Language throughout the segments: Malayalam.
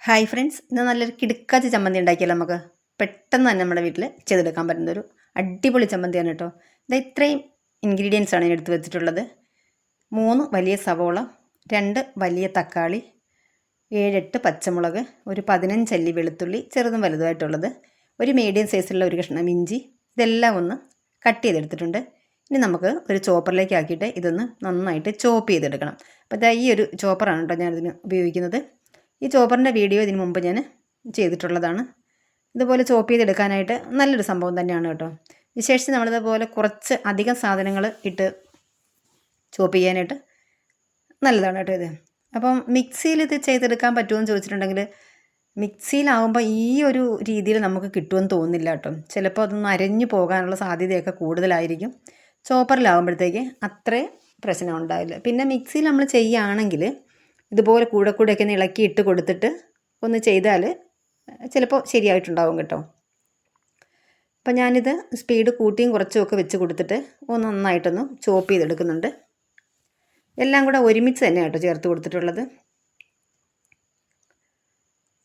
ഹായ് ഫ്രണ്ട്സ്, ഇന്ന് നല്ലൊരു കിടുക്കാച്ച ചമ്മന്തി ഉണ്ടാക്കിയാലോ നമുക്ക്. പെട്ടെന്ന് തന്നെ നമ്മുടെ വീട്ടിൽ ചെയ്തെടുക്കാൻ പറ്റുന്നൊരു അടിപൊളി ചമ്മന്തിയാണ് കേട്ടോ. ഇത് ഇത്രയും ഇൻഗ്രീഡിയൻസ് ആണ് ഞാൻ എടുത്ത് വെച്ചിട്ടുള്ളത്. 3 വലിയ സവോള, 2 വലിയ തക്കാളി, 7-8 പച്ചമുളക്, ഒരു 15 അല്ലി വെളുത്തുള്ളി ചെറുതും വലുതുമായിട്ടുള്ളത്, ഒരു മീഡിയം സൈസിലുള്ള ഒരു കഷ്ണം ഇഞ്ചി, ഇതെല്ലാം ഒന്ന് കട്ട് ചെയ്തെടുത്തിട്ടുണ്ട്. ഇനി നമുക്ക് ഒരു ചോപ്പറിലേക്ക് ആക്കിയിട്ട് ഇതൊന്ന് നന്നായിട്ട് ചോപ്പ് ചെയ്തെടുക്കണം. അപ്പോൾ ഇതാ ഈ ഒരു ചോപ്പറാണ് കേട്ടോ ഞാനിതിന് ഉപയോഗിക്കുന്നത്. ഈ ചോപ്പറിൻ്റെ വീഡിയോ ഇതിന് മുമ്പ് ഞാൻ ചെയ്തിട്ടുള്ളതാണ്. ഇതുപോലെ ചോപ്പ് ചെയ്തെടുക്കാനായിട്ട് നല്ലൊരു സംഭവം തന്നെയാണ് കേട്ടോ. വിശേഷിച്ച് നമ്മളിതുപോലെ കുറച്ച് അധികം സാധനങ്ങൾ ഇട്ട് ചോപ്പ് ചെയ്യാനായിട്ട് നല്ലതാണ് കേട്ടോ ഇത്. അപ്പം മിക്സിയിൽ ഇത് ചെയ്തെടുക്കാൻ പറ്റുമെന്ന് ചോദിച്ചിട്ടുണ്ടെങ്കിൽ മിക്സിയിലാവുമ്പോൾ ഈ ഒരു രീതിയിൽ നമുക്ക് കിട്ടുമെന്ന് തോന്നുന്നില്ല കേട്ടോ. ചിലപ്പോൾ അതൊന്ന് അരഞ്ഞു പോകാനുള്ള സാധ്യതയൊക്കെ കൂടുതലായിരിക്കും. ചോപ്പറിലാവുമ്പോഴത്തേക്ക് അത്രേ പ്രശ്നം ഉണ്ടാവില്ല. പിന്നെ മിക്സിയിൽ നമ്മൾ ചെയ്യുകയാണെങ്കിൽ ഇതുപോലെ കൂടെയൊക്കെ ഒന്ന് ഇളക്കി ഇട്ട് കൊടുത്തിട്ട് ഒന്ന് ചെയ്താൽ ചിലപ്പോൾ ശരിയായിട്ടുണ്ടാവും കേട്ടോ. അപ്പം ഞാനിത് സ്പീഡ് കൂട്ടിയും കുറച്ചുമൊക്കെ വെച്ച് കൊടുത്തിട്ട് ഒന്ന് നന്നായിട്ടൊന്ന് ചോപ്പ് ചെയ്തെടുക്കുന്നുണ്ട്. എല്ലാം കൂടെ ഒരുമിച്ച് തന്നെ കേട്ടോ ചേർത്ത് കൊടുത്തിട്ടുള്ളത്.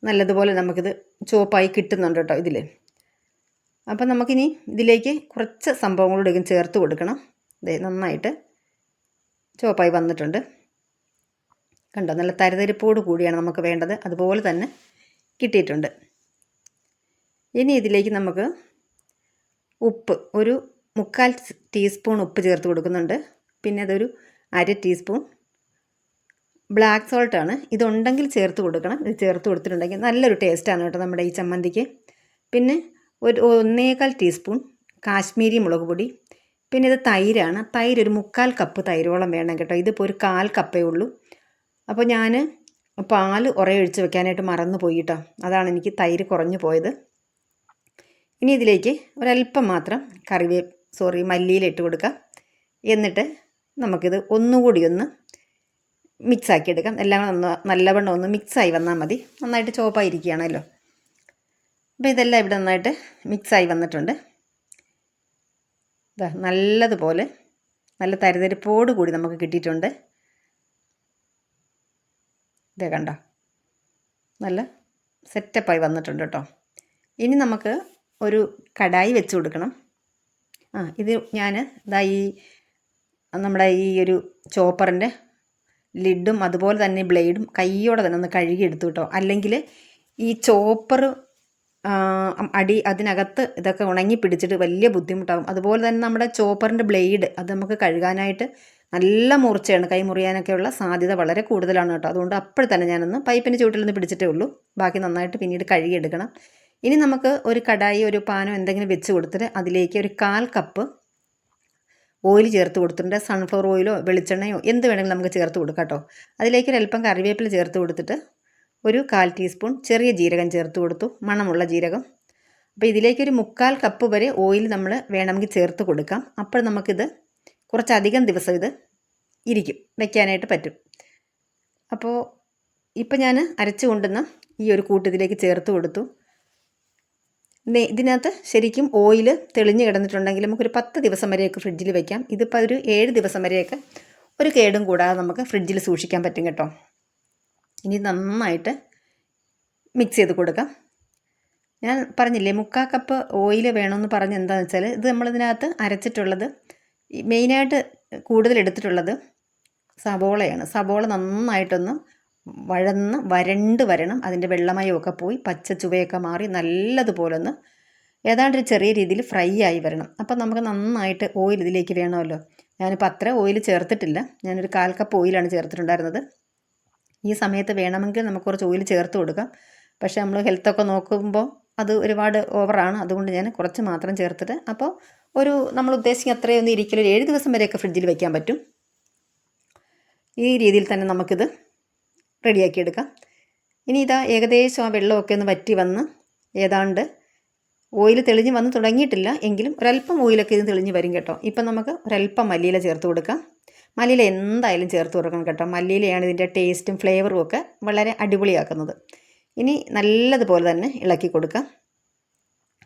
നല്ലതുപോലെ നമുക്കിത് ചോപ്പായി കിട്ടുന്നുണ്ട് കേട്ടോ ഇതിൽ. അപ്പം നമുക്കിനി ഇതിലേക്ക് കുറച്ച് സംഭവങ്ങളോടെയും ചേർത്ത് കൊടുക്കണം. നന്നായിട്ട് ചോപ്പായി വന്നിട്ടുണ്ട് കണ്ടോ. നല്ല തരിതരിപ്പോട് കൂടിയാണ് നമുക്ക് വേണ്ടത്. അതുപോലെ തന്നെ കിട്ടിയിട്ടുണ്ട്. ഇനി ഇതിലേക്ക് നമുക്ക് ഉപ്പ് ഒരു 3/4 ടീസ്പൂൺ ഉപ്പ് ചേർത്ത് കൊടുക്കുന്നുണ്ട്. പിന്നെ അതൊരു 1/2 ടീസ്പൂൺ ബ്ലാക്ക് സോൾട്ടാണ്. ഇതുണ്ടെങ്കിൽ ചേർത്ത് കൊടുക്കണം. ഇത് ചേർത്ത് കൊടുത്തിട്ടുണ്ടെങ്കിൽ നല്ലൊരു ടേസ്റ്റാണ് കേട്ടോ നമ്മുടെ ഈ ചമ്മന്തിക്ക്. പിന്നെ ഒരു 1/4 ടീസ്പൂൺ കാശ്മീരി മുളക് പൊടി. പിന്നെ ഇത് തൈരാണ്. തൈര് ഒരു 3/4 കപ്പ് തൈരോളം വേണം കേട്ടോ. ഇതിപ്പോൾ ഒരു 1/4 കപ്പേ ഉള്ളൂ. അപ്പോൾ ഞാൻ പാൽ ഉറയൊഴിച്ച് വെക്കാനായിട്ട് മറന്നു പോയി കേട്ടോ. അതാണ് എനിക്ക് തൈര് കുറഞ്ഞു പോയത്. ഇനി ഇതിലേക്ക് ഒരല്പം മാത്രം മല്ലിയില ഇട്ട് കൊടുക്കാം. എന്നിട്ട് നമുക്കിത് ഒന്നുകൂടി ഒന്ന് മിക്സാക്കി എടുക്കാം. എല്ലാം നല്ലവണ്ണം ഒന്ന് മിക്സായി വന്നാൽ മതി. നന്നായിട്ട് ചോപ്പായിരിക്കുകയാണല്ലോ. അപ്പോൾ ഇതെല്ലാം ഇവിടെ നന്നായിട്ട് മിക്സായി വന്നിട്ടുണ്ട്. നല്ലതുപോലെ നല്ല തരിതരിപ്പോട് കൂടി നമുക്ക് കിട്ടിയിട്ടുണ്ട്. ഇതേ കണ്ടോ, നല്ല സെറ്റപ്പായി വന്നിട്ടുണ്ട് കേട്ടോ. ഇനി നമുക്ക് ഒരു കടായി വെച്ച് കൊടുക്കണം. ഇത് ഞാൻ നമ്മുടെ ഈ ഒരു ചോപ്പറിൻ്റെ ലിഡും അതുപോലെ തന്നെ ബ്ലേഡും കൈയോടെ തന്നെ ഒന്ന് കഴുകിയെടുത്തു കേട്ടോ. അല്ലെങ്കിൽ ഈ ചോപ്പർ അതിനകത്ത് ഇതൊക്കെ ഉണങ്ങി പിടിച്ചിട്ട് വലിയ ബുദ്ധിമുട്ടാകും. അതുപോലെ തന്നെ നമ്മുടെ ചോപ്പറിൻ്റെ ബ്ലേഡ് അത് നമുക്ക് കഴുകാനായിട്ട് നല്ല മൂർച്ചയാണ്. കൈ മുറിയാനൊക്കെയുള്ള സാധ്യത വളരെ കൂടുതലാണ് കേട്ടോ. അതുകൊണ്ട് അപ്പോൾ തന്നെ ഞാനൊന്ന് പൈപ്പിൻ്റെ ചുവട്ടിലൊന്ന് പിടിച്ചിട്ടേ ഉള്ളൂ. ബാക്കി നന്നായിട്ട് പിന്നീട് കഴുകിയെടുക്കണം. ഇനി നമുക്ക് ഒരു കടായി ഒരു പാനോ എന്തെങ്കിലും വെച്ച് കൊടുത്തിട്ട് അതിലേക്ക് ഒരു 1/4 കപ്പ് ഓയിൽ ചേർത്ത് കൊടുത്തിട്ടുണ്ട്. സൺഫ്ലവർ ഓയിലോ വെളിച്ചെണ്ണയോ എന്ത് വേണമെങ്കിലും നമുക്ക് ചേർത്ത് കൊടുക്കാം കേട്ടോ. അതിലേക്ക് ഒരല്പം കറിവേപ്പില ചേർത്ത് കൊടുത്തിട്ട് ഒരു 1/4 ടീസ്പൂൺ ചെറിയ ജീരകം ചേർത്ത് കൊടുത്തു, മണമുള്ള ജീരകം. അപ്പോൾ ഇതിലേക്കൊരു 3/4 കപ്പ് വരെ ഓയിൽ നമ്മൾ വേണമെങ്കിൽ ചേർത്ത് കൊടുക്കാം. അപ്പോൾ നമുക്കിത് കുറച്ചധികം ദിവസം ഇത് വയ്ക്കാനായിട്ട് പറ്റും. അപ്പോൾ ഇപ്പം ഞാൻ അരച്ച് കൊണ്ടുവന്ന ഈ ഒരു കൂട്ട് ഇതിലേക്ക് ചേർത്ത് കൊടുത്തു. ഇതിനകത്ത് ശരിക്കും ഓയിൽ തെളിഞ്ഞ് കിടന്നിട്ടുണ്ടെങ്കിൽ നമുക്കൊരു 10 ദിവസം വരെയൊക്കെ ഫ്രിഡ്ജിൽ വയ്ക്കാം. ഇതിപ്പോൾ ഒരു 7 ദിവസം വരെയൊക്കെ ഒരു കേടും കൂടാതെ നമുക്ക് ഫ്രിഡ്ജിൽ സൂക്ഷിക്കാൻ പറ്റും കേട്ടോ. ഇനി നന്നായിട്ട് മിക്സ് ചെയ്ത് കൊടുക്കാം. ഞാൻ പറഞ്ഞില്ലേ 3/4 കപ്പ് ഓയിൽ വേണമെന്ന് പറഞ്ഞ് എന്താണെന്ന് വെച്ചാൽ ഇത് നമ്മളിതിനകത്ത് അരച്ചിട്ടുള്ളത് മെയിനായിട്ട് കൂടുതൽ എടുത്തിട്ടുള്ളത് സവോളയാണ്. സവോള നന്നായിട്ടൊന്ന് വരണ്ട് വരണം. അതിൻ്റെ വെള്ളമയമൊക്കെ പോയി പച്ച ചുവയൊക്കെ മാറി നല്ലതുപോലെ ഒന്ന് ഏതാണ്ടൊരു ചെറിയ രീതിയിൽ ഫ്രൈ ആയി വരണം. അപ്പം നമുക്ക് നന്നായിട്ട് ഓയിൽ ഇതിലേക്ക് വേണമല്ലോ. ഞാനിപ്പോൾ അത്ര ഓയിൽ ചേർത്തിട്ടില്ല. ഞാനൊരു 1/4 കപ്പ് ഓയിലാണ് ചേർത്തിട്ടുണ്ടായിരുന്നത്. ഈ സമയത്ത് വേണമെങ്കിൽ നമുക്ക് കുറച്ച് ഓയിൽ ചേർത്ത് കൊടുക്കാം. പക്ഷേ നമ്മൾ ഹെൽത്തൊക്കെ നോക്കുമ്പോൾ അത് ഒരുപാട് ഓവറാണ്. അതുകൊണ്ട് ഞാൻ കുറച്ച് മാത്രം ചേർത്തിട്ട് അപ്പോൾ നമ്മൾ ഉദ്ദേശിക്കുന്ന അത്രയൊന്നും ഇരിക്കലും 7 ദിവസം വരെയൊക്കെ ഫ്രിഡ്ജിൽ വയ്ക്കാൻ പറ്റും. ഈ രീതിയിൽ തന്നെ നമുക്കിത് റെഡിയാക്കിയെടുക്കാം. ഇനി ഏകദേശം ആ വെള്ളമൊക്കെ ഒന്ന് വറ്റി വന്ന് ഏതാണ്ട് ഓയിൽ തെളിഞ്ഞ് വന്ന് തുടങ്ങിയിട്ടില്ല എങ്കിലും ഒരല്പം ഓയിലൊക്കെ ഇത് തെളിഞ്ഞ് വരും കേട്ടോ. ഇപ്പം നമുക്ക് ഒരല്പം മല്ലിയില ചേർത്ത് കൊടുക്കാം. മല്ലിയില എന്തായാലും ചേർത്ത് കൊടുക്കണം കേട്ടോ. മല്ലിയിലയാണ് ഇതിൻ്റെ ടേസ്റ്റും ഫ്ലേവറും ഒക്കെ വളരെ അടിപൊളിയാക്കുന്നത്. ഇനി നല്ലതുപോലെ തന്നെ ഇളക്കി കൊടുക്കാം.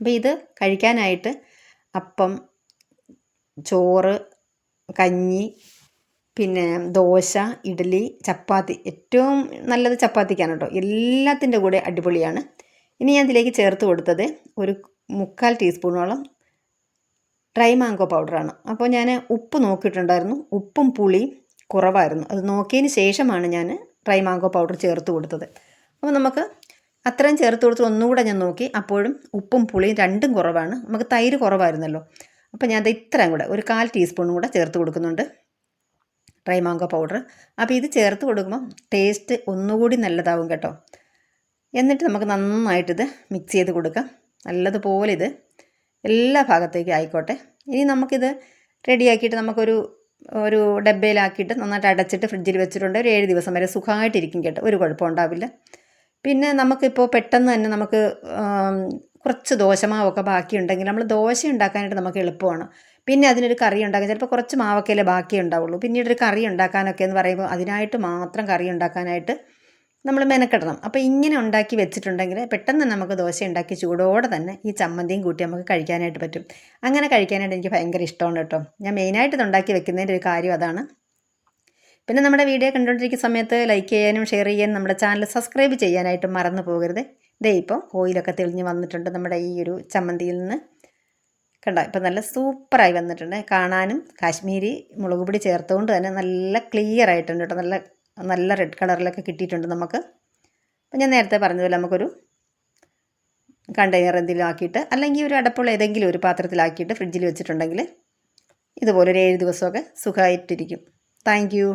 അപ്പോൾ ഇത് കഴിക്കാനായിട്ട് അപ്പം, ചോറ്, കഞ്ഞി, പിന്നെ ദോശ, ഇഡ്ഡലി, ചപ്പാത്തി. ഏറ്റവും നല്ലത് ചപ്പാത്തിക്കാണ് കേട്ടോ. എല്ലാത്തിൻ്റെ കൂടെ അടിപൊളിയാണ്. ഇനി ഞാൻ ഇതിലേക്ക് ചേർത്ത് കൊടുത്തത് ഒരു 3/4 ടീസ്പൂണോളം ഡ്രൈ മാംഗോ പൗഡറാണ്. അപ്പോൾ ഞാൻ ഉപ്പ് നോക്കിയിട്ടുണ്ടായിരുന്നു. ഉപ്പും പുളിയും കുറവായിരുന്നു. അത് നോക്കിയതിന് ശേഷമാണ് ഞാൻ ഡ്രൈ മാംഗോ പൗഡർ ചേർത്ത് കൊടുത്തത്. അപ്പോൾ നമുക്ക് അത്രയും ചേർത്ത് കൊടുത്ത് ഒന്നുകൂടെ ഞാൻ നോക്കി. അപ്പോഴും ഉപ്പും പുളിയും രണ്ടും കുറവാണ്. നമുക്ക് തൈര് കുറവായിരുന്നല്ലോ. അപ്പോൾ ഞാൻ അത് ഇത്രയും കൂടെ ഒരു 1/4 ടീസ്പൂണും കൂടെ ചേർത്ത് കൊടുക്കുന്നുണ്ട് ഡ്രൈ മാംഗോ പൗഡർ. അപ്പോൾ ഇത് ചേർത്ത് കൊടുക്കുമ്പോൾ ടേസ്റ്റ് ഒന്നുകൂടി നല്ലതാവും കേട്ടോ. എന്നിട്ട് നമുക്ക് നന്നായിട്ടിത് മിക്സ് ചെയ്ത് കൊടുക്കാം. നല്ലതുപോലെ ഇത് എല്ലാ ഭാഗത്തേക്കും ആയിക്കോട്ടെ. ഇനി നമുക്കിത് റെഡിയാക്കിയിട്ട് ഒരു ഡബ്ബയിലാക്കിയിട്ട് നന്നായിട്ട് അടച്ചിട്ട് ഫ്രിഡ്ജിൽ വെച്ചിട്ടുണ്ട്. ഒരു 7 ദിവസം വരെ സുഖമായിട്ടിരിക്കും കേട്ടോ. ഒരു കുഴപ്പം ഉണ്ടാവില്ല. പിന്നെ നമുക്കിപ്പോൾ പെട്ടെന്ന് തന്നെ നമുക്ക് കുറച്ച് ദോശമാവൊക്കെ ബാക്കിയുണ്ടെങ്കിൽ നമ്മൾ ദോശ ഉണ്ടാക്കാനായിട്ട് നമുക്ക് എളുപ്പമാണ്. പിന്നെ അതിനൊരു കറി ഉണ്ടാക്കാൻ ചിലപ്പോൾ കുറച്ച് മാവൊക്കെയല്ലേ ബാക്കി ഉണ്ടാവുള്ളൂ. പിന്നീടൊരു കറി ഉണ്ടാക്കാനൊക്കെ എന്ന് പറയുമ്പോൾ അതിനായിട്ട് മാത്രം കറി ഉണ്ടാക്കാനായിട്ട് നമ്മൾ മെനക്കെടണം. അപ്പോൾ ഇങ്ങനെ ഉണ്ടാക്കി വെച്ചിട്ടുണ്ടെങ്കിൽ പെട്ടെന്ന് നമുക്ക് ദോശ ഉണ്ടാക്കി ചൂടോടെ തന്നെ ഈ ചമ്മന്തിയും കൂട്ടി നമുക്ക് കഴിക്കാനായിട്ട് പറ്റും. അങ്ങനെ കഴിക്കാനായിട്ട് എനിക്ക് ഭയങ്കര ഇഷ്ടമാണ് കേട്ടോ. ഞാൻ മെയിനായിട്ട് ഇത് ഉണ്ടാക്കി വെക്കുന്നതിൻ്റെ ഒരു കാര്യം അതാണ്. പിന്നെ നമ്മുടെ വീഡിയോ കണ്ടുകൊണ്ടിരിക്കുന്ന സമയത്ത് ലൈക്ക് ചെയ്യാനും ഷെയർ ചെയ്യാനും നമ്മുടെ ചാനൽ സബ്സ്ക്രൈബ് ചെയ്യാനായിട്ട് മറന്നു പോകരുത്. ദേ ഇപ്പോൾ ഓയിലൊക്കെ തെളിഞ്ഞ് വന്നിട്ടുണ്ട് നമ്മുടെ ഈ ഒരു ചമ്മന്തിയിൽ നിന്ന്. കണ്ടോ, ഇപ്പം നല്ല സൂപ്പറായി വന്നിട്ടുണ്ട്. കാണാനും കാശ്മീരി മുളക് പൊടി ചേർത്തുകൊണ്ട് തന്നെ നല്ല ക്ലിയർ ആയിട്ടുണ്ട് കേട്ടോ. നല്ല റെഡ് കളറിലൊക്കെ കിട്ടിയിട്ടുണ്ട് നമുക്ക്. അപ്പം ഞാൻ നേരത്തെ പറഞ്ഞതുപോലെ നമുക്കൊരു കണ്ടെയ്നർ എന്തെങ്കിലും ആക്കിയിട്ട് അല്ലെങ്കിൽ ഒരു അടപ്പുള്ള ഏതെങ്കിലും ഒരു പാത്രത്തിലാക്കിയിട്ട് ഫ്രിഡ്ജിൽ വെച്ചിട്ടുണ്ടെങ്കിൽ ഇതുപോലെ ഒരു 7 ദിവസമൊക്കെ സുഖമായിട്ടിരിക്കും. Thank you.